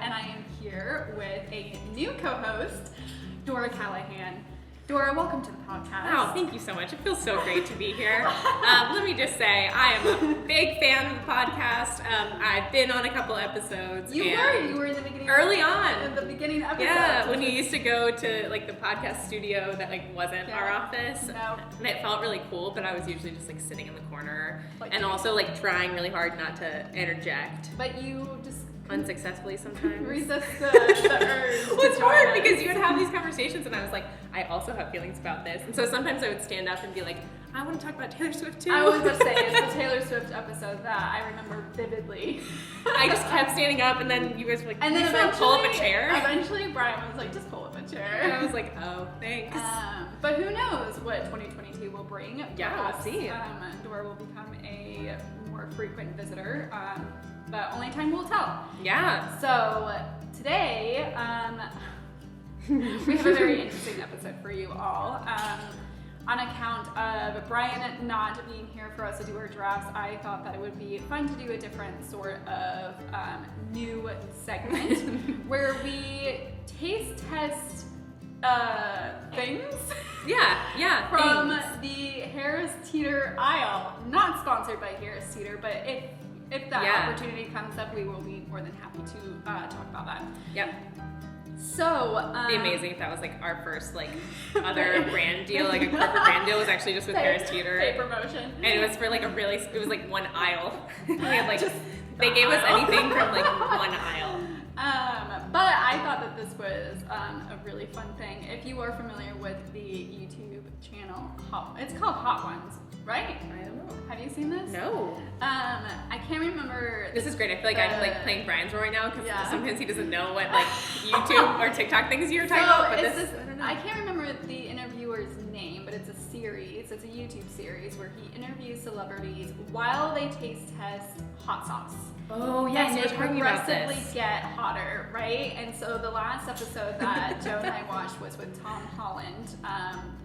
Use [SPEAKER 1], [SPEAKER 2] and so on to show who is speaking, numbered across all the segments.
[SPEAKER 1] and I am here with a new co-host, Dora Callahan. Dora, welcome to the podcast.
[SPEAKER 2] Oh, thank you so much. It feels so great to be here. Let me just say, I am a big fan of the podcast. I've been on a couple episodes.
[SPEAKER 1] You were in the beginning.
[SPEAKER 2] Early on.
[SPEAKER 1] In the beginning episodes.
[SPEAKER 2] Yeah, when you used to go to like the podcast studio that like wasn't our office.
[SPEAKER 1] No.
[SPEAKER 2] And it felt really cool, but I was usually just like sitting in the corner
[SPEAKER 1] Like
[SPEAKER 2] and
[SPEAKER 1] you.
[SPEAKER 2] also like trying really hard not to interject.
[SPEAKER 1] But you just
[SPEAKER 2] Unsuccessfully sometimes.
[SPEAKER 1] resist the urge.
[SPEAKER 2] Well, it's hard because you would have these conversations and I was like, I also have feelings about this. And so sometimes I would stand up and be like, I want to talk about Taylor Swift too.
[SPEAKER 1] I was going to say, it's the Taylor Swift episode that I remember vividly.
[SPEAKER 2] I just kept standing up and then you guys were like,
[SPEAKER 1] And then
[SPEAKER 2] eventually pull up a chair.
[SPEAKER 1] Eventually, Brian was like, just pull up a chair.
[SPEAKER 2] And I was like, oh, thanks.
[SPEAKER 1] But who knows what 2022 will bring.
[SPEAKER 2] Yeah, we'll
[SPEAKER 1] Perhaps,
[SPEAKER 2] see.
[SPEAKER 1] Dora will become a more frequent visitor, but only time will tell.
[SPEAKER 2] Yeah.
[SPEAKER 1] So today, we have a very interesting episode for you all. On account of Brian not being here for us to do our drafts, I thought that it would be fun to do a different sort of new segment where we taste test things.
[SPEAKER 2] Yeah.
[SPEAKER 1] From
[SPEAKER 2] things.
[SPEAKER 1] the Harris Teeter aisle. Not sponsored by Harris Teeter, but if that opportunity comes up, we will be more than happy to talk about that.
[SPEAKER 2] Yep.
[SPEAKER 1] So,
[SPEAKER 2] It'd be amazing if that was like our first like other brand deal, like a corporate brand deal was actually just with Harris Teeter.
[SPEAKER 1] Pay promotion.
[SPEAKER 2] And it was for like it was like one aisle. We had like,
[SPEAKER 1] Just
[SPEAKER 2] they gave us
[SPEAKER 1] aisle.
[SPEAKER 2] anything from like one aisle.
[SPEAKER 1] But I thought that this was a really fun thing. If you are familiar with the YouTube channel, it's called Hot Ones, right?
[SPEAKER 2] I don't know.
[SPEAKER 1] Have you seen this?
[SPEAKER 2] No.
[SPEAKER 1] I can't remember.
[SPEAKER 2] This is great. I feel like I'm like playing Brian's role right now because
[SPEAKER 1] Yeah.
[SPEAKER 2] sometimes he doesn't know what like YouTube or TikTok things you're talking about. But this is, I don't know.
[SPEAKER 1] I can't remember the interviewer's name, but it's a series. It's a YouTube series where he interviews celebrities while they taste test hot sauce.
[SPEAKER 2] Oh yes,
[SPEAKER 1] And
[SPEAKER 2] we
[SPEAKER 1] they
[SPEAKER 2] were talking about
[SPEAKER 1] progressively
[SPEAKER 2] this.
[SPEAKER 1] get hotter, right? And so the last episode that Joe and I watched was with Tom Holland,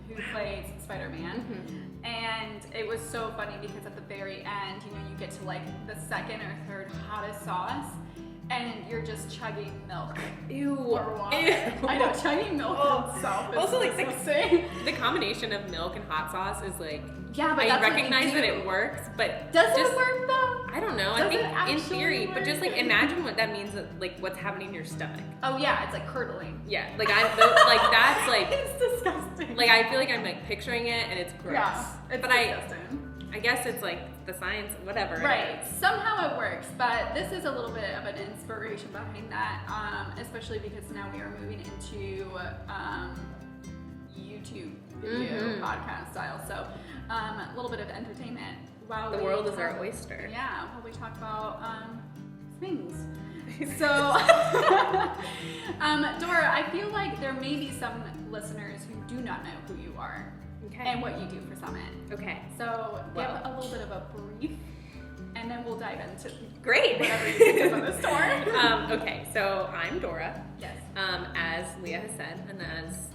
[SPEAKER 1] who plays Spider-Man.
[SPEAKER 2] Mm-hmm.
[SPEAKER 1] And it was so funny because at the very end, you get to like the second or third hottest sauce, and you're just chugging milk.
[SPEAKER 2] Ew.
[SPEAKER 1] Or water.
[SPEAKER 2] Ew.
[SPEAKER 1] I know, chugging milk itself is
[SPEAKER 2] Also, like
[SPEAKER 1] disgusting.
[SPEAKER 2] the combination of milk and hot sauce is like.
[SPEAKER 1] Yeah, but
[SPEAKER 2] I
[SPEAKER 1] that's what
[SPEAKER 2] recognize
[SPEAKER 1] you
[SPEAKER 2] that
[SPEAKER 1] do.
[SPEAKER 2] it works, but
[SPEAKER 1] Does
[SPEAKER 2] just,
[SPEAKER 1] it work though?
[SPEAKER 2] I don't know.
[SPEAKER 1] Does
[SPEAKER 2] I think
[SPEAKER 1] it
[SPEAKER 2] in
[SPEAKER 1] actually
[SPEAKER 2] theory, but just like
[SPEAKER 1] work?
[SPEAKER 2] imagine what that means. Like what's happening in your stomach.
[SPEAKER 1] Oh yeah, it's like curdling.
[SPEAKER 2] Yeah, like that's like
[SPEAKER 1] It's disgusting.
[SPEAKER 2] like I feel like I'm like picturing it and it's gross.
[SPEAKER 1] Yeah, it's
[SPEAKER 2] but
[SPEAKER 1] disgusting.
[SPEAKER 2] I guess it's like the science, whatever.
[SPEAKER 1] Right. Somehow it works, but this is a little bit of an inspiration behind that, especially because now we are moving into YouTube video podcast style. So a little bit of entertainment while
[SPEAKER 2] The
[SPEAKER 1] we
[SPEAKER 2] world is
[SPEAKER 1] talk-
[SPEAKER 2] our oyster.
[SPEAKER 1] Yeah, while we talk about things. So, Dora, I feel like there may be some listeners who do not know who you are
[SPEAKER 2] Okay.
[SPEAKER 1] and what you do for Summit.
[SPEAKER 2] Okay.
[SPEAKER 1] So give a little bit of a brief, and then we'll dive into
[SPEAKER 2] Great.
[SPEAKER 1] whatever you think of the store.
[SPEAKER 2] Okay, so I'm Dora.
[SPEAKER 1] Yes.
[SPEAKER 2] As Leah has said, and as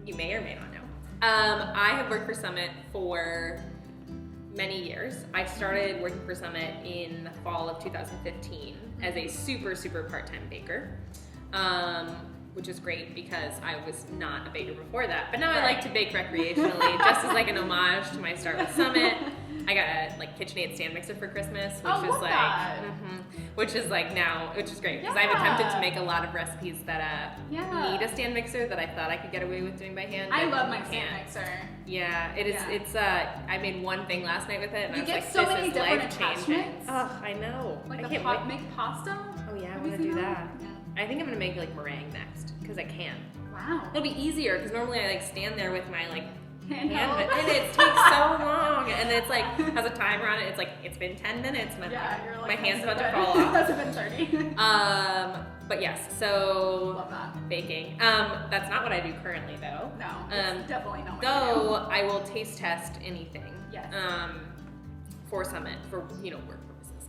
[SPEAKER 2] you may or may not know, I have worked for Summit for many years. I started working for Summit in the fall of 2015 as a super part-time baker, which is great because I was not a baker before that. But now I like to bake recreationally, just as like an homage to my start with Summit. I got a like KitchenAid stand mixer for Christmas, which
[SPEAKER 1] Oh,
[SPEAKER 2] is
[SPEAKER 1] love
[SPEAKER 2] like,
[SPEAKER 1] that.
[SPEAKER 2] which is like now, which is great because I've attempted to make a lot of recipes that need a stand mixer that I thought I could get away with doing by hand.
[SPEAKER 1] I
[SPEAKER 2] but
[SPEAKER 1] love my
[SPEAKER 2] you
[SPEAKER 1] stand
[SPEAKER 2] can't.
[SPEAKER 1] mixer.
[SPEAKER 2] Yeah, it is.
[SPEAKER 1] Yeah.
[SPEAKER 2] It's I made one thing last night with it, and
[SPEAKER 1] You
[SPEAKER 2] I was
[SPEAKER 1] get
[SPEAKER 2] like,
[SPEAKER 1] so
[SPEAKER 2] this
[SPEAKER 1] many
[SPEAKER 2] is
[SPEAKER 1] different
[SPEAKER 2] life-changing.
[SPEAKER 1] attachments.
[SPEAKER 2] Oh, I know.
[SPEAKER 1] Like
[SPEAKER 2] I
[SPEAKER 1] the
[SPEAKER 2] can't wait.
[SPEAKER 1] make pasta.
[SPEAKER 2] Oh yeah, I
[SPEAKER 1] Have
[SPEAKER 2] want
[SPEAKER 1] you
[SPEAKER 2] to do
[SPEAKER 1] seen
[SPEAKER 2] that.
[SPEAKER 1] Yeah.
[SPEAKER 2] I think I'm gonna make like meringue next because I can.
[SPEAKER 1] Wow.
[SPEAKER 2] It'll be easier because normally I like stand there with my like hand,
[SPEAKER 1] Handheld.
[SPEAKER 2] and it takes so long, and it's like has a timer on it. It's like it's been 10 minutes, and I'm
[SPEAKER 1] Yeah, you're like
[SPEAKER 2] my hand's about to
[SPEAKER 1] has
[SPEAKER 2] fall
[SPEAKER 1] been-
[SPEAKER 2] off.
[SPEAKER 1] Has been 30.
[SPEAKER 2] But yes, so
[SPEAKER 1] Love that.
[SPEAKER 2] baking. That's not what I do currently though.
[SPEAKER 1] No, it's definitely not.
[SPEAKER 2] Though I will taste test anything.
[SPEAKER 1] Yes.
[SPEAKER 2] For Summit for work purposes.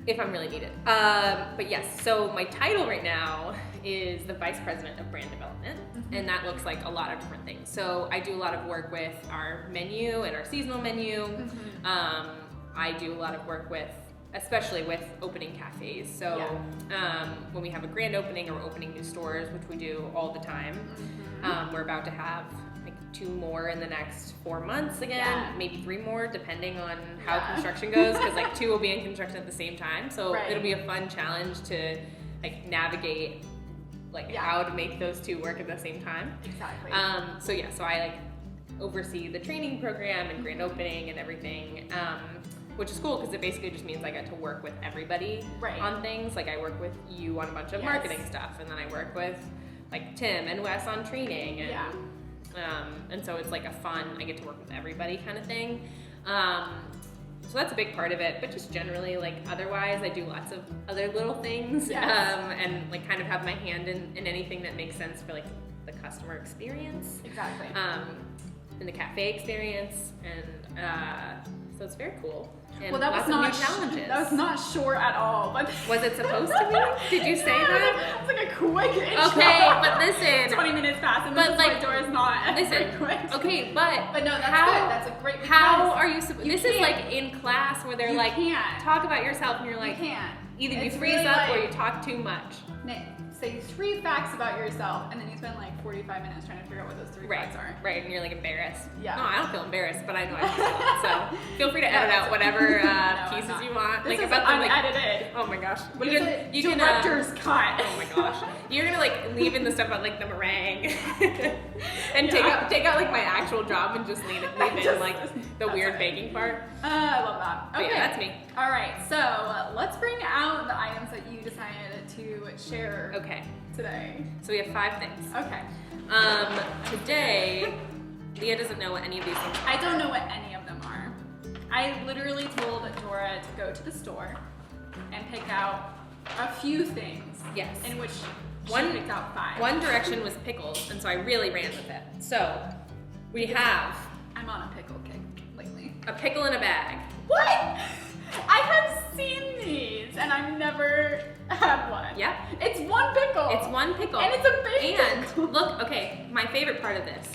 [SPEAKER 2] If I'm really needed. But yes, so my title right now is the Vice President of Brand Development, and that looks like a lot of different things. So I do a lot of work with our menu and our seasonal menu. I do a lot of work with especially with opening cafes. So when we have a grand opening or we're opening new stores, which we do all the time, we're about to have like 2 more in the next 4 months again, maybe 3 more, depending on how construction goes, because like 2 will be in construction at the same time. So it'll be a fun challenge to like navigate like how to make those 2 work at the same time.
[SPEAKER 1] Exactly.
[SPEAKER 2] So I like oversee the training program and grand opening and everything, which is cool because it basically just means I get to work with everybody on things. Like I work with you on a bunch of marketing stuff, and then I work with like Tim and Wes on training, and so it's like a fun, I get to work with everybody kind of thing. So that's a big part of it, but just generally, like otherwise, I do lots of other little things, and like kind of have my hand in anything that makes sense for like the customer experience.
[SPEAKER 1] Exactly.
[SPEAKER 2] And the cafe experience, and so it's very cool. And
[SPEAKER 1] well, that was not
[SPEAKER 2] challenges.
[SPEAKER 1] That was not short at all. But
[SPEAKER 2] was it supposed to be? Did you say that?
[SPEAKER 1] It's like a quick intro.
[SPEAKER 2] Okay, but listen.
[SPEAKER 1] 20 minutes passed, and
[SPEAKER 2] but
[SPEAKER 1] this
[SPEAKER 2] like,
[SPEAKER 1] is why Dora's not
[SPEAKER 2] listen.
[SPEAKER 1] very quick.
[SPEAKER 2] Okay, but
[SPEAKER 1] no, that's good. That's a great.
[SPEAKER 2] How are you supposed? This is like in class where they're like,
[SPEAKER 1] can't.
[SPEAKER 2] talk about yourself, and you're like,
[SPEAKER 1] you can't.
[SPEAKER 2] Either
[SPEAKER 1] it's
[SPEAKER 2] you freeze
[SPEAKER 1] really
[SPEAKER 2] up
[SPEAKER 1] like,
[SPEAKER 2] or you talk too much.
[SPEAKER 1] Nick, say 3 facts about yourself, and then you spend like 45 minutes trying to figure out what those 3 facts are.
[SPEAKER 2] Right, and you're like embarrassed.
[SPEAKER 1] Yeah.
[SPEAKER 2] No, I don't feel embarrassed, but I know I feel it. So feel free to edit out whatever pieces you want.
[SPEAKER 1] This
[SPEAKER 2] like
[SPEAKER 1] is
[SPEAKER 2] about the
[SPEAKER 1] unedited.
[SPEAKER 2] Oh my gosh.
[SPEAKER 1] What is it? Director's cut.
[SPEAKER 2] Oh my gosh. You're gonna like leave in the stuff about like the meringue, and take out like my actual job and just leave in like the weird baking part.
[SPEAKER 1] I love that. Okay,
[SPEAKER 2] yeah, that's me.
[SPEAKER 1] All right, so let's bring out the items that you decided to share. Today.
[SPEAKER 2] So we have 5 things.
[SPEAKER 1] Okay.
[SPEAKER 2] Today, Leah doesn't know what any of these things are.
[SPEAKER 1] I don't know what any of them are. I literally told Dora to go to the store and pick out a few things.
[SPEAKER 2] Yes.
[SPEAKER 1] In which she picked out 5.
[SPEAKER 2] One direction was pickles, and so I really ran with it. So we have.
[SPEAKER 1] I'm on a pickle kick lately.
[SPEAKER 2] A pickle in a bag.
[SPEAKER 1] What? I have seen these, and I've never had one.
[SPEAKER 2] Yeah.
[SPEAKER 1] It's 1 pickle.
[SPEAKER 2] It's 1 pickle.
[SPEAKER 1] And it's a big pickle.
[SPEAKER 2] And look, okay, my favorite part of this,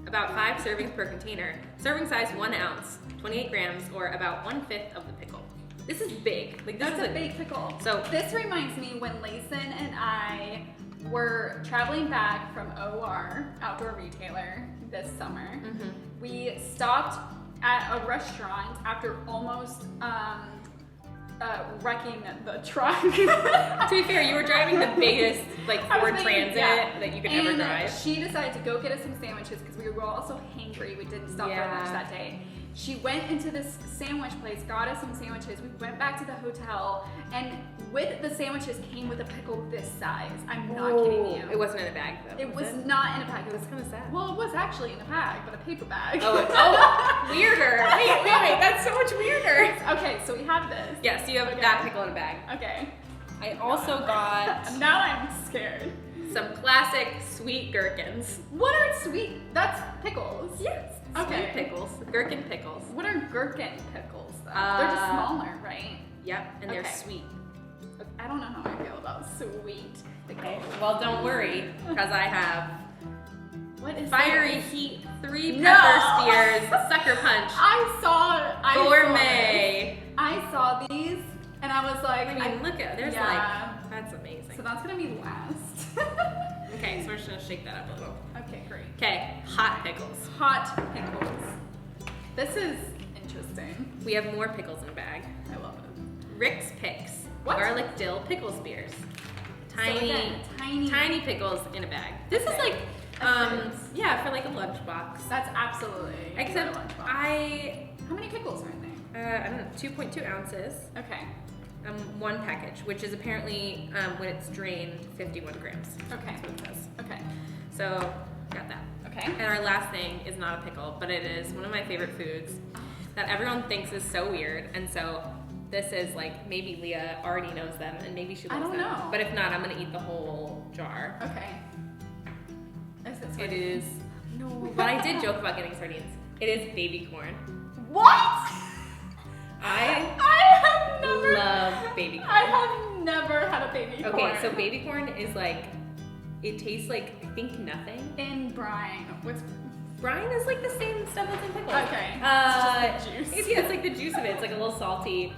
[SPEAKER 2] about 5 servings per container, serving size 1 ounce, 28 grams, or about 1/5 of the pickle. This is big. Like this
[SPEAKER 1] That's
[SPEAKER 2] is
[SPEAKER 1] a big pickle.
[SPEAKER 2] So
[SPEAKER 1] this reminds me when Layson and I were traveling back from OR, outdoor retailer, this summer. We stopped at a restaurant after almost wrecking the truck.
[SPEAKER 2] To be fair, you were driving the biggest like Ford Transit that you could ever drive.
[SPEAKER 1] She decided to go get us some sandwiches because we were also hangry. We didn't stop for lunch that day. She went into this sandwich place, got us some sandwiches. We went back to the hotel, and with the sandwiches came with a pickle this size. I'm not kidding you.
[SPEAKER 2] It wasn't in a bag though.
[SPEAKER 1] It was not in a bag. It was
[SPEAKER 2] kind of sad.
[SPEAKER 1] Well, it was actually in a bag, but a paper bag.
[SPEAKER 2] Oh, weirder. Wait, that's so much weirder.
[SPEAKER 1] Okay, so we have this.
[SPEAKER 2] Yes, you have that pickle in a bag.
[SPEAKER 1] Okay.
[SPEAKER 2] I also got
[SPEAKER 1] now I'm scared.
[SPEAKER 2] Some classic sweet gherkins.
[SPEAKER 1] What are sweet? That's pickles.
[SPEAKER 2] Yes.
[SPEAKER 1] Okay.
[SPEAKER 2] Sweet pickles. Gherkin pickles.
[SPEAKER 1] What are gherkin pickles though? They're just smaller, right?
[SPEAKER 2] Yep, and they're sweet.
[SPEAKER 1] I don't know how I feel about sweet pickles.
[SPEAKER 2] Okay. Well, don't worry, because I have
[SPEAKER 1] what is
[SPEAKER 2] Fiery
[SPEAKER 1] this?
[SPEAKER 2] Heat 3 pepper spears Sucker Punch. Gourmet.
[SPEAKER 1] I saw these and I was like,
[SPEAKER 2] I mean, look at there's like that's amazing.
[SPEAKER 1] So that's gonna be last.
[SPEAKER 2] Okay, so we're just gonna shake that up a little.
[SPEAKER 1] Okay, great.
[SPEAKER 2] Okay, hot pickles.
[SPEAKER 1] Hot pickles. This is interesting.
[SPEAKER 2] We have more pickles in a bag.
[SPEAKER 1] I love it.
[SPEAKER 2] Rick's Picks.
[SPEAKER 1] What?
[SPEAKER 2] Garlic dill pickle spears. Tiny pickles in a bag. This is like for like a lunchbox.
[SPEAKER 1] That's absolutely
[SPEAKER 2] except
[SPEAKER 1] a lunchbox.
[SPEAKER 2] How
[SPEAKER 1] many pickles are in there?
[SPEAKER 2] I don't know, 2.2 ounces.
[SPEAKER 1] Okay.
[SPEAKER 2] 1 package, which is apparently when it's drained 51 grams.
[SPEAKER 1] Okay.
[SPEAKER 2] That's what it says.
[SPEAKER 1] Okay.
[SPEAKER 2] So got that.
[SPEAKER 1] Okay.
[SPEAKER 2] And our last thing is not a pickle, but it is one of my favorite foods that everyone thinks is so weird, and so this is like, maybe Leah already knows them and maybe she loves them.
[SPEAKER 1] I don't know.
[SPEAKER 2] But if not, I'm gonna eat the whole jar.
[SPEAKER 1] Okay. Is this
[SPEAKER 2] it is, no, but I did joke about getting sardines. It is baby corn.
[SPEAKER 1] What?
[SPEAKER 2] I
[SPEAKER 1] have never
[SPEAKER 2] love baby corn.
[SPEAKER 1] I have never had a baby corn.
[SPEAKER 2] Okay, so baby corn is like, it tastes like, I think nothing.
[SPEAKER 1] In brine. What's
[SPEAKER 2] brine is like the same stuff that's in pickles.
[SPEAKER 1] Okay. It's just the juice.
[SPEAKER 2] It's like the juice of it. It's like a little salty.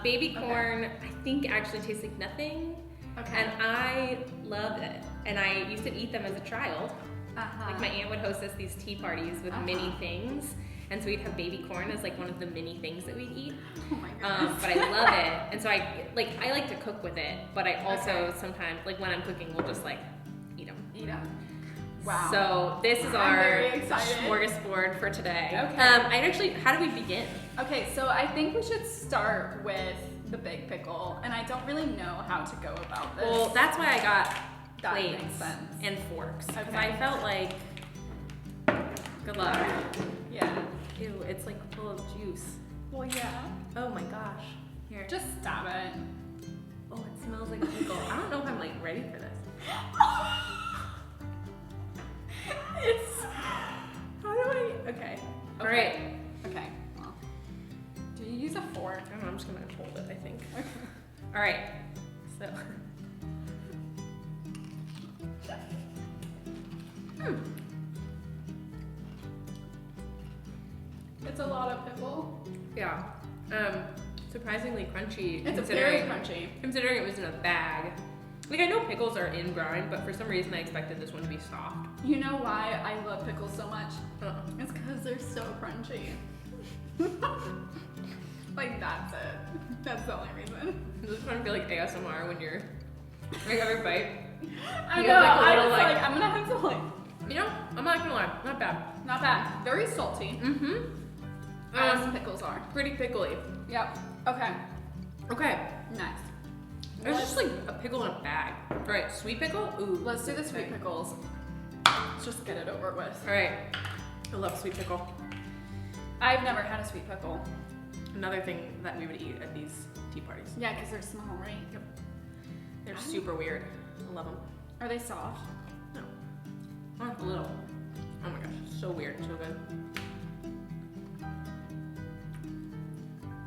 [SPEAKER 2] Baby corn, I think actually tastes like nothing.
[SPEAKER 1] Okay.
[SPEAKER 2] And I loved it. And I used to eat them as a child. Like my aunt would host us these tea parties with mini things. And so we'd have baby corn as like one of the mini things that we'd eat.
[SPEAKER 1] Oh my goodness.
[SPEAKER 2] But I love it. And so I like to cook with it, but I also sometimes, like when I'm cooking, we'll just like eat them.
[SPEAKER 1] Eat them. Wow.
[SPEAKER 2] So this is
[SPEAKER 1] I'm
[SPEAKER 2] our
[SPEAKER 1] very excited.
[SPEAKER 2] smorgasbord for today.
[SPEAKER 1] Okay.
[SPEAKER 2] How do we begin?
[SPEAKER 1] Okay, so I think we should start with the big pickle, and I don't really know how to go about this.
[SPEAKER 2] Well, that's why I got
[SPEAKER 1] That
[SPEAKER 2] plates
[SPEAKER 1] makes sense.
[SPEAKER 2] and forks. Because
[SPEAKER 1] Okay.
[SPEAKER 2] I felt like, good luck.
[SPEAKER 1] Yeah.
[SPEAKER 2] Ew, it's like full of juice.
[SPEAKER 1] Well, yeah.
[SPEAKER 2] Oh my gosh. Here.
[SPEAKER 1] Just stab it.
[SPEAKER 2] Oh, it smells like a pickle. I don't know if I'm like ready for this.
[SPEAKER 1] It's. How do I? Okay.
[SPEAKER 2] All right.
[SPEAKER 1] Okay. Well, do you use a fork?
[SPEAKER 2] I don't know, I'm just gonna hold it, I think.
[SPEAKER 1] Okay.
[SPEAKER 2] All right. So.
[SPEAKER 1] It's a lot of pickle.
[SPEAKER 2] Yeah. Surprisingly crunchy.
[SPEAKER 1] It's very crunchy.
[SPEAKER 2] Considering it was in a bag. Like I know pickles are in brine, but for some reason I expected this one to be soft.
[SPEAKER 1] You know why I love pickles so much?
[SPEAKER 2] Uh-uh.
[SPEAKER 1] It's because they're so crunchy. Like that's it. That's the only reason.
[SPEAKER 2] Does this one feel like ASMR when you're like every bite?
[SPEAKER 1] I
[SPEAKER 2] You
[SPEAKER 1] know.
[SPEAKER 2] have, like, a
[SPEAKER 1] I
[SPEAKER 2] little,
[SPEAKER 1] was
[SPEAKER 2] like-
[SPEAKER 1] like, I'm gonna have to like.
[SPEAKER 2] You know, I'm not gonna lie, not bad.
[SPEAKER 1] Not bad. Very salty.
[SPEAKER 2] Mm-hmm.
[SPEAKER 1] As pickles are.
[SPEAKER 2] Pretty pickly.
[SPEAKER 1] Yep. Okay.
[SPEAKER 2] Okay.
[SPEAKER 1] Next.
[SPEAKER 2] It's just like a pickle in a bag. All right, sweet pickle. Ooh.
[SPEAKER 1] Let's do the sweet
[SPEAKER 2] Okay.
[SPEAKER 1] pickles. Let's just get it over with.
[SPEAKER 2] All right. I love sweet pickle.
[SPEAKER 1] I've never had a sweet pickle.
[SPEAKER 2] Another thing that we would eat at these tea parties.
[SPEAKER 1] Yeah, because they're small, right?
[SPEAKER 2] Yep. They're super weird. I love them.
[SPEAKER 1] Are they soft?
[SPEAKER 2] No. Oh, a little. Oh my gosh, so weird, so good.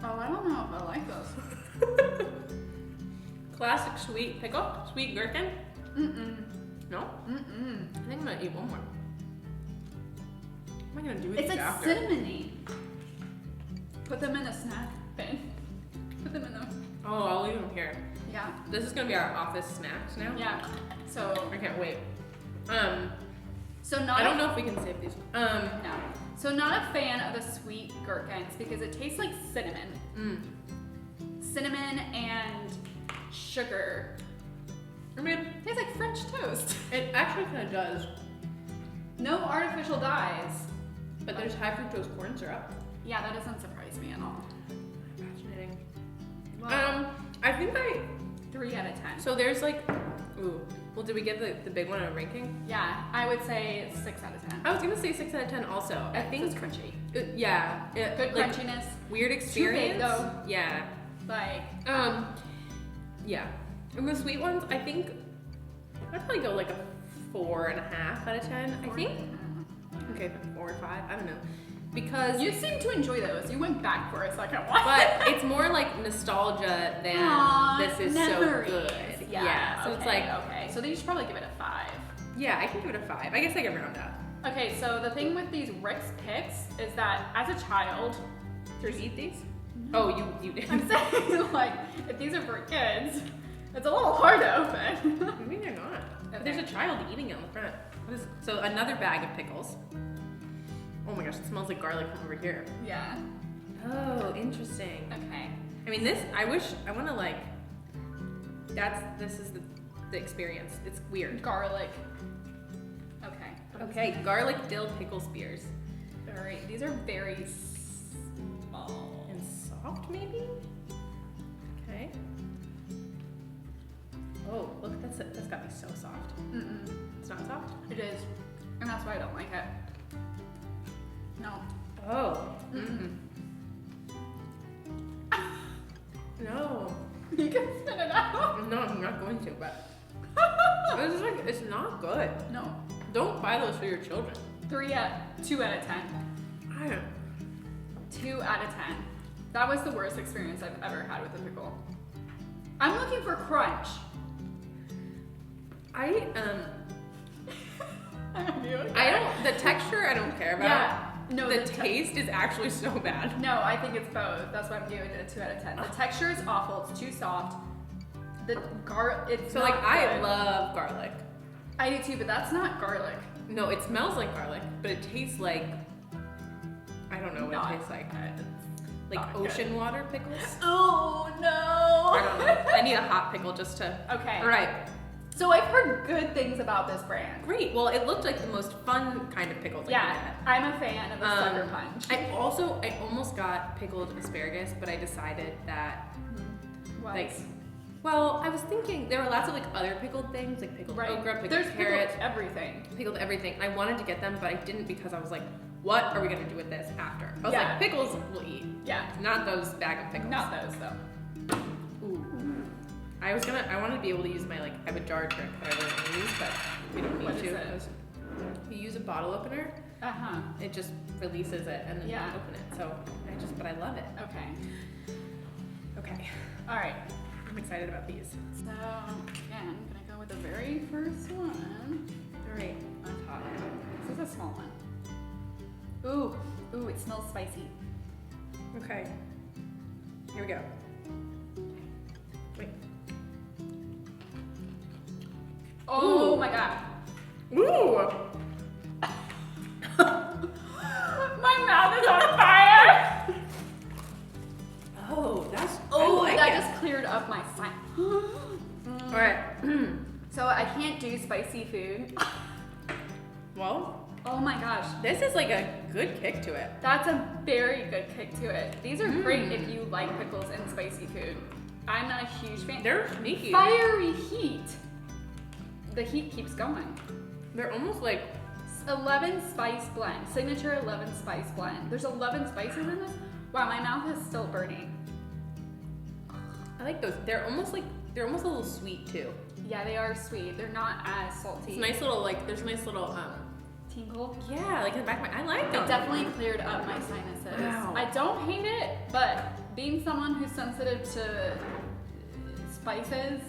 [SPEAKER 1] Oh, I don't know if I like those.
[SPEAKER 2] Classic sweet pickle, sweet gherkin.
[SPEAKER 1] Mm-mm.
[SPEAKER 2] No?
[SPEAKER 1] Mm-mm.
[SPEAKER 2] I think I'm gonna eat one more. What am I gonna do with
[SPEAKER 1] It's
[SPEAKER 2] these
[SPEAKER 1] like
[SPEAKER 2] after?
[SPEAKER 1] cinnamony. Put them in a snack bin. Put them in the.
[SPEAKER 2] Oh, I'll leave them here.
[SPEAKER 1] Yeah.
[SPEAKER 2] This is gonna be our office snacks now.
[SPEAKER 1] Yeah. So.
[SPEAKER 2] I can't wait.
[SPEAKER 1] So not.
[SPEAKER 2] I don't know if we can save these.
[SPEAKER 1] No. So not a fan of the sweet gherkins because it tastes like cinnamon. Cinnamon and sugar.
[SPEAKER 2] I mean,
[SPEAKER 1] It tastes like French toast.
[SPEAKER 2] it actually kind of does,
[SPEAKER 1] No artificial dyes.
[SPEAKER 2] but there's high fructose corn syrup.
[SPEAKER 1] Yeah, that doesn't surprise me at all.
[SPEAKER 2] Fascinating.
[SPEAKER 1] Well,
[SPEAKER 2] I think
[SPEAKER 1] 3 out of 10.
[SPEAKER 2] so there's like, ooh, well, did we give the big one a ranking?
[SPEAKER 1] Yeah, I would say 6 out of 10.
[SPEAKER 2] I was gonna say 6 out of 10 also. I think
[SPEAKER 1] it's crunchy.
[SPEAKER 2] yeah,
[SPEAKER 1] Good
[SPEAKER 2] like,
[SPEAKER 1] crunchiness.
[SPEAKER 2] weird experience.
[SPEAKER 1] though.
[SPEAKER 2] Yeah.
[SPEAKER 1] Like,
[SPEAKER 2] Yeah. And the sweet ones, I think I'd probably go like a 4.5 out of 10. I think. Okay, 4 or 5. I don't know. Because
[SPEAKER 1] you seem to enjoy those. You went back for a second one.
[SPEAKER 2] but it's more like nostalgia than
[SPEAKER 1] Aw,
[SPEAKER 2] this is
[SPEAKER 1] memories.
[SPEAKER 2] so good.
[SPEAKER 1] Yeah,
[SPEAKER 2] So
[SPEAKER 1] okay,
[SPEAKER 2] it's like
[SPEAKER 1] okay. So then you should probably give it a 5.
[SPEAKER 2] yeah, I can give it a 5. I guess I can round up.
[SPEAKER 1] Okay, so the thing with these Rick's Picks is that as a child,
[SPEAKER 2] Did you eat these? Oh, you did.
[SPEAKER 1] I'm saying like if these are for kids, it's a little hard to open.
[SPEAKER 2] Maybe they're not.
[SPEAKER 1] Okay.
[SPEAKER 2] There's a child eating it on the front. So another bag of pickles. Oh my gosh, it smells like garlic from over here.
[SPEAKER 1] Yeah.
[SPEAKER 2] Oh, interesting.
[SPEAKER 1] Okay.
[SPEAKER 2] I mean, I want to like, this is the experience. It's weird.
[SPEAKER 1] Garlic. Okay.
[SPEAKER 2] Okay, garlic dill pickle spears.
[SPEAKER 1] These are very small.
[SPEAKER 2] And soft, maybe? Okay. Oh, look, that's gotta be so soft.
[SPEAKER 1] Mm-mm.
[SPEAKER 2] It's not soft?
[SPEAKER 1] It is, and that's why I don't like it. No.
[SPEAKER 2] Oh. Mm-mm. No.
[SPEAKER 1] You can spit it out.
[SPEAKER 2] No, I'm not going to, but this is like, it's not good.
[SPEAKER 1] No.
[SPEAKER 2] Don't buy those for your children.
[SPEAKER 1] 2 out of 10.
[SPEAKER 2] I don't.
[SPEAKER 1] 2 out of 10. That was the worst experience I've ever had with a pickle. I'm looking for crunch.
[SPEAKER 2] I don't, the texture I don't care about.
[SPEAKER 1] Yeah. No,
[SPEAKER 2] the taste is actually so bad.
[SPEAKER 1] No, I think it's both. That's why I'm giving it a 2 out of 10. The texture is awful. It's too soft. It's
[SPEAKER 2] so
[SPEAKER 1] not
[SPEAKER 2] like I
[SPEAKER 1] good.
[SPEAKER 2] love garlic.
[SPEAKER 1] I do too, but that's not garlic.
[SPEAKER 2] No, it smells like garlic, but it tastes like, I don't know what it tastes like. Like ocean water pickles?
[SPEAKER 1] Oh no!
[SPEAKER 2] I don't know. I need a hot pickle just to.
[SPEAKER 1] Okay.
[SPEAKER 2] All right.
[SPEAKER 1] So I've heard good things about this brand.
[SPEAKER 2] Great. Well, it looked like the most fun kind of pickles I could get.
[SPEAKER 1] I'm a fan of the sucker punch.
[SPEAKER 2] I almost got pickled asparagus, but I decided that well, I was thinking there were lots of like other pickled things, like pickled okra, pickled carrots, pickled everything. I wanted to get them, but I didn't because I was like, what are we gonna do with this after? I was like, pickles we'll eat.
[SPEAKER 1] Yeah.
[SPEAKER 2] Not those bag of pickles.
[SPEAKER 1] Not those though.
[SPEAKER 2] Ooh. I wanted to be able to use my I have a jar trick that I really want to use, but we don't need
[SPEAKER 1] What
[SPEAKER 2] to.
[SPEAKER 1] is it?
[SPEAKER 2] You use a bottle opener. It just releases it and then you open it. So but I love it. Okay.
[SPEAKER 1] All right.
[SPEAKER 2] I'm excited about these.
[SPEAKER 1] So again, I'm gonna go with the very first one.
[SPEAKER 2] All right.
[SPEAKER 1] On top. This is a small one. Ooh, it smells spicy.
[SPEAKER 2] Okay. Here we go. Wait.
[SPEAKER 1] Oh my god.
[SPEAKER 2] Ooh!
[SPEAKER 1] My mouth is on fire!
[SPEAKER 2] Oh, that's.
[SPEAKER 1] That just cleared up my sinus.
[SPEAKER 2] Alright.
[SPEAKER 1] So I can't do spicy food.
[SPEAKER 2] Well,
[SPEAKER 1] Oh my gosh.
[SPEAKER 2] this is like a good kick to it.
[SPEAKER 1] That's a very good kick to it. These are great if you like pickles and spicy food. I'm not a huge fan.
[SPEAKER 2] They're sneaky.
[SPEAKER 1] Fiery heat. The heat keeps going.
[SPEAKER 2] They're almost like
[SPEAKER 1] 11 spice blend. Signature 11 spice blend. There's 11 spices in this? Wow, my mouth is still burning.
[SPEAKER 2] I like those. They're almost a little sweet too.
[SPEAKER 1] Yeah, they are sweet. They're not as salty.
[SPEAKER 2] It's nice little there's a nice little
[SPEAKER 1] tingle.
[SPEAKER 2] yeah, like in the back of my I like them.
[SPEAKER 1] It definitely cleared up my sinuses.
[SPEAKER 2] Wow.
[SPEAKER 1] I don't hate it, but being someone who's sensitive to spices,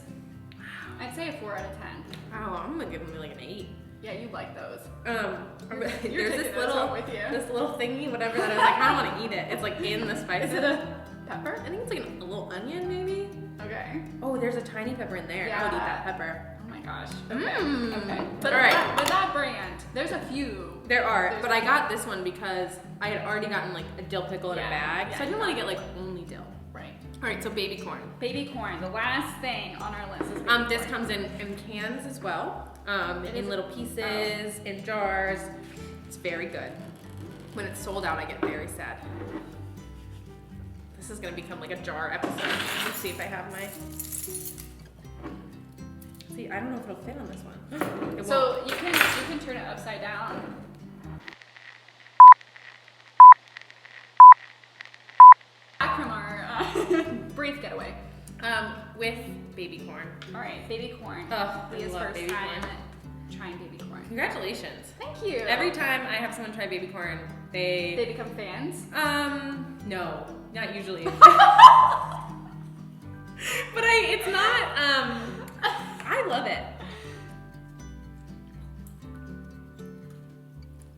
[SPEAKER 1] I'd say a 4 out of 10.
[SPEAKER 2] Wow, I'm gonna give them like an 8.
[SPEAKER 1] Yeah, you like those.
[SPEAKER 2] There's
[SPEAKER 1] taking those home with you.
[SPEAKER 2] this little thingy, whatever that is. I kind of want to eat it. It's like in the spices.
[SPEAKER 1] Is it a pepper?
[SPEAKER 2] I think it's like a little onion, maybe.
[SPEAKER 1] Okay.
[SPEAKER 2] Oh, there's a tiny pepper in there. I would eat that pepper.
[SPEAKER 1] Oh my gosh. Okay.
[SPEAKER 2] Okay.
[SPEAKER 1] But
[SPEAKER 2] all right.
[SPEAKER 1] with that brand, there's a few.
[SPEAKER 2] There are, but I got this one because I had already gotten like a dill pickle in a bag, so I didn't want to get like only dill.
[SPEAKER 1] Right.
[SPEAKER 2] All right, so baby corn.
[SPEAKER 1] Baby corn. The last thing on our list is baby corn.
[SPEAKER 2] This comes in cans as well, in little pieces, in jars. It's very good. When it's sold out, I get very sad. This is gonna become like a jar episode. Let's see if I have my. See, I don't know if it'll fit on this one. It
[SPEAKER 1] So
[SPEAKER 2] won't.
[SPEAKER 1] you can turn it upside down. Back from our brief getaway.
[SPEAKER 2] With baby corn.
[SPEAKER 1] All right, baby corn.
[SPEAKER 2] Ugh, I
[SPEAKER 1] Leah's
[SPEAKER 2] love
[SPEAKER 1] first
[SPEAKER 2] baby
[SPEAKER 1] time
[SPEAKER 2] corn.
[SPEAKER 1] trying baby corn.
[SPEAKER 2] Congratulations.
[SPEAKER 1] Thank you.
[SPEAKER 2] Every time I have someone try baby corn,
[SPEAKER 1] they become fans.
[SPEAKER 2] No, not usually. But it's not, I love it.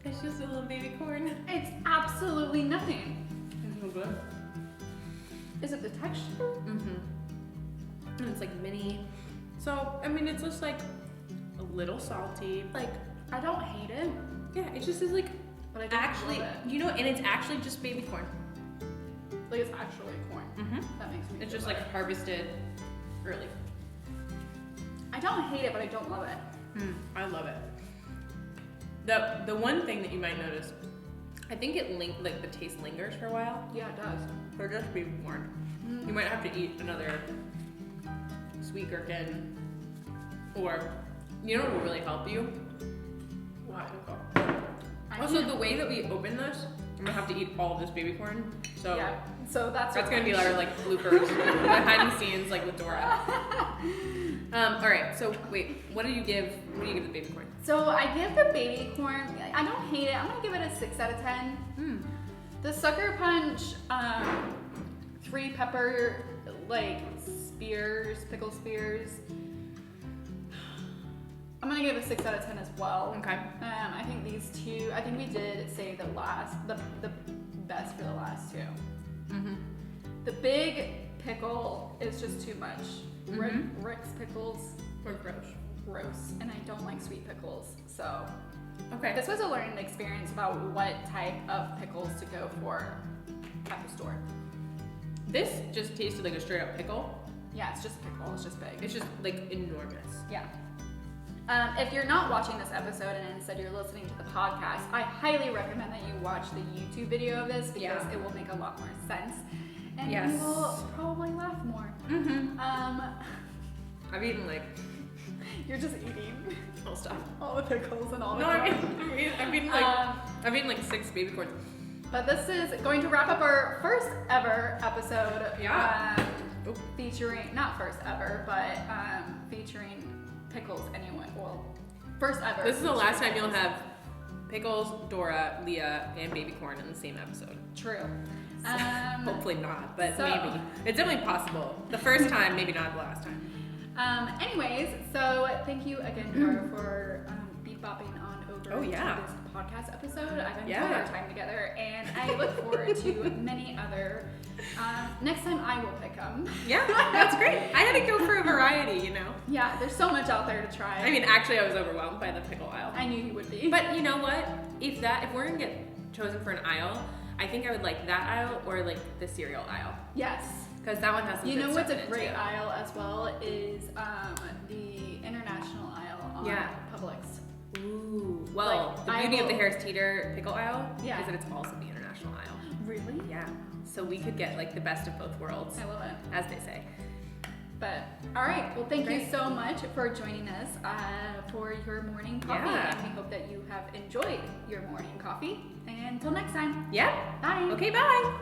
[SPEAKER 2] It's just a little baby corn.
[SPEAKER 1] It's absolutely nothing.
[SPEAKER 2] It's so good.
[SPEAKER 1] Is it the texture?
[SPEAKER 2] Mm-hmm. And it's like mini. So, I mean, it's just like a little salty. Like,
[SPEAKER 1] I don't hate it.
[SPEAKER 2] yeah, it just is like,
[SPEAKER 1] But I don't
[SPEAKER 2] actually,
[SPEAKER 1] love it.
[SPEAKER 2] you know, and it's actually just baby corn.
[SPEAKER 1] Like it's actually corn.
[SPEAKER 2] Mm-hmm.
[SPEAKER 1] That makes me
[SPEAKER 2] It's
[SPEAKER 1] feel
[SPEAKER 2] just
[SPEAKER 1] better.
[SPEAKER 2] like harvested early.
[SPEAKER 1] I don't hate it, but I don't love it.
[SPEAKER 2] I love it. The one thing that you might notice, I think the taste lingers for a while.
[SPEAKER 1] Yeah, it does.
[SPEAKER 2] For just baby corn. You might have to eat another sweet gherkin, or you know what will really help you? Wow. Also, the way that we open this, I'm gonna have to eat all of this baby corn. So
[SPEAKER 1] yeah. So that's
[SPEAKER 2] gonna be our like bloopers, behind the scenes, like with Dora. All right. So wait, what do you give the baby corn?
[SPEAKER 1] So I give the baby corn. I don't hate it. I'm gonna give it a 6 out of 10. The sucker punch, 3 pepper like spears, pickle spears. I'm gonna give it a 6 out of 10 as well.
[SPEAKER 2] Okay.
[SPEAKER 1] I think these two, I think we did save the best for the last two.
[SPEAKER 2] Mm-hmm.
[SPEAKER 1] The big pickle is just too much. Rick's pickles
[SPEAKER 2] Or
[SPEAKER 1] gross, and I don't like sweet pickles. So
[SPEAKER 2] Okay.
[SPEAKER 1] this was a learning experience about what type of pickles to go for at the store.
[SPEAKER 2] This just tasted like a straight up pickle.
[SPEAKER 1] Yeah, it's just a pickle. It's just big.
[SPEAKER 2] It's just like enormous.
[SPEAKER 1] Yeah. If you're not watching this episode and instead you're listening to the podcast, I highly recommend that you watch the YouTube video of this because it will make a lot more sense. And you will probably laugh more.
[SPEAKER 2] Mm-hmm. I've eaten like
[SPEAKER 1] You're just eating
[SPEAKER 2] all stuff.
[SPEAKER 1] all the pickles and all the
[SPEAKER 2] I've eaten like 6 baby corns.
[SPEAKER 1] But this is going to wrap up our first ever episode.
[SPEAKER 2] Yeah.
[SPEAKER 1] Featuring, not first ever, but featuring Pickles anyway. Well, first ever.
[SPEAKER 2] This is the last time you'll have Pickles, Dora, Leah, and baby corn in the same episode.
[SPEAKER 1] True.
[SPEAKER 2] Hopefully not, but
[SPEAKER 1] so-
[SPEAKER 2] maybe. It's definitely possible. The first time, maybe not the last time.
[SPEAKER 1] Anyways, so thank you again, Dora, for bopping on over to this podcast episode. I've enjoyed our time together, and I look forward to many other. Next time I will pick them. Yeah,
[SPEAKER 2] that's great. I had to go for a variety, you know.
[SPEAKER 1] Yeah, there's so much out there to try.
[SPEAKER 2] I mean, actually, I was overwhelmed by the pickle aisle.
[SPEAKER 1] I knew you would be.
[SPEAKER 2] But you know what? If we're gonna get chosen for an aisle, I think I would like that aisle or like the cereal aisle.
[SPEAKER 1] Yes.
[SPEAKER 2] Because that one has some
[SPEAKER 1] You
[SPEAKER 2] good
[SPEAKER 1] know
[SPEAKER 2] stuff
[SPEAKER 1] what's
[SPEAKER 2] in
[SPEAKER 1] a
[SPEAKER 2] it,
[SPEAKER 1] great
[SPEAKER 2] too.
[SPEAKER 1] aisle as well is the international aisle on Publix.
[SPEAKER 2] Ooh. Well,
[SPEAKER 1] Like,
[SPEAKER 2] the beauty of the Harris Teeter pickle aisle is
[SPEAKER 1] Yeah.
[SPEAKER 2] that it's also the international aisle.
[SPEAKER 1] Really?
[SPEAKER 2] Yeah. So we could get like the best of both worlds,
[SPEAKER 1] I love it.
[SPEAKER 2] as they say.
[SPEAKER 1] But all right, well, thank you
[SPEAKER 2] Great.
[SPEAKER 1] so much for joining us for your morning coffee,
[SPEAKER 2] Yeah.
[SPEAKER 1] and we hope that you have enjoyed your morning coffee. And until next time,
[SPEAKER 2] Yeah.
[SPEAKER 1] bye.
[SPEAKER 2] Okay, bye.